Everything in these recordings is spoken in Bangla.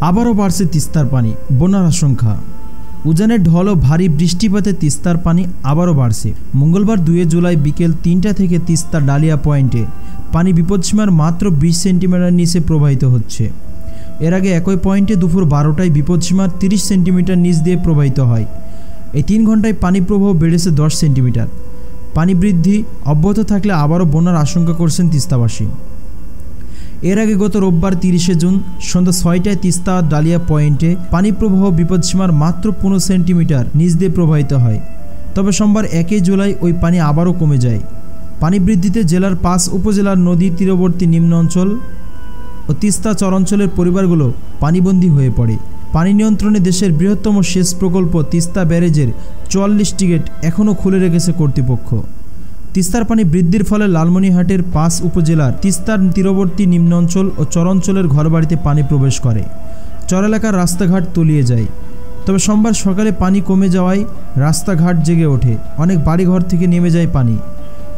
আবারও বাড়ছে তিস্তার পানি, বন্যার আশঙ্কা। উজানের ঢল ও ভারী বৃষ্টিপাতে তিস্তার পানি আবারও বাড়ছে। মঙ্গলবার 2 জুলাই বিকেল 3টা থেকে তিস্তার ডালিয়া পয়েন্টে পানি বিপদসীমার মাত্র 20 সেন্টিমিটার নিচে প্রবাহিত হচ্ছে। এর আগে একই পয়েন্টে দুপুর 12টায় বিপদসীমার 30 সেন্টিমিটার নিচ দিয়ে প্রবাহিত হয়। এই 3 ঘন্টায় পানি প্রবাহ বেড়েছে 10 সেন্টিমিটার। পানি বৃদ্ধি অব্যাহত থাকলে আবারও বন্যার আশঙ্কা করছেন তিস্তাবাসী। এর আগে গত রোববার 30শে জুন সন্ধ্যা 6টায় তিস্তা ডালিয়া পয়েন্টে পানি প্রবাহ বিপদসীমার মাত্র 15 সেন্টিমিটার নিচ দিয়ে প্রবাহিত হয়। তবে সোমবার 1 জুলাই ওই পানি আবারও কমে যায়। পানি বৃদ্ধিতে জেলার 5 উপজেলার নদী তীরবর্তী নিম্ন অঞ্চল ও তিস্তা চরাঞ্চলের পরিবারগুলো পানিবন্দী হয়ে পড়ে। পানি নিয়ন্ত্রণে দেশের বৃহত্তম সেচ প্রকল্প তিস্তা ব্যারেজের 44টি গেট এখনও খুলে রেখেছে কর্তৃপক্ষ। তিস্তার পানি বৃদ্ধির ফলে লালমনিরহাটের 5 উপজেলার তিস্তার তীরবর্তী নিম্ন অঞ্চল ও চরাঞ্চলের ঘরবাড়িতে পানি প্রবেশ করে। চর এলাকার রাস্তাঘাট তলিয়ে যায়। তবে সোমবার সকালে পানি কমে যাওয়ায় রাস্তাঘাট জেগে ওঠে, অনেক বাড়িঘর থেকে নেমে যায় পানি।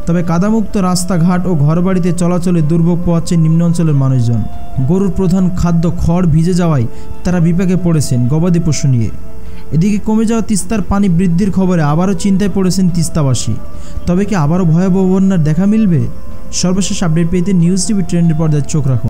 তবে কাদামুক্ত রাস্তাঘাট ও ঘরবাড়িতে চলাচলে দুর্ভোগ পোহাচ্ছে নিম্ন অঞ্চলের মানুষজন। গরুর প্রধান খাদ্য খড় ভিজে যাওয়ায় তারা বিপাকে পড়েছেন গবাদি পশু নিয়ে। এদিকে কমে যাওয়া তিস্তার পানি বৃদ্ধির খবরে আবারও চিন্তায় পড়েছেন তিস্তাবাসী। তবে কি আবারও ভয়াবহ বন্যার দেখা মিলবে? সর্বশেষ আপডেট পেতে নিউজ টিভি ট্রেন্ডের পর্দায় চোখ রাখুন।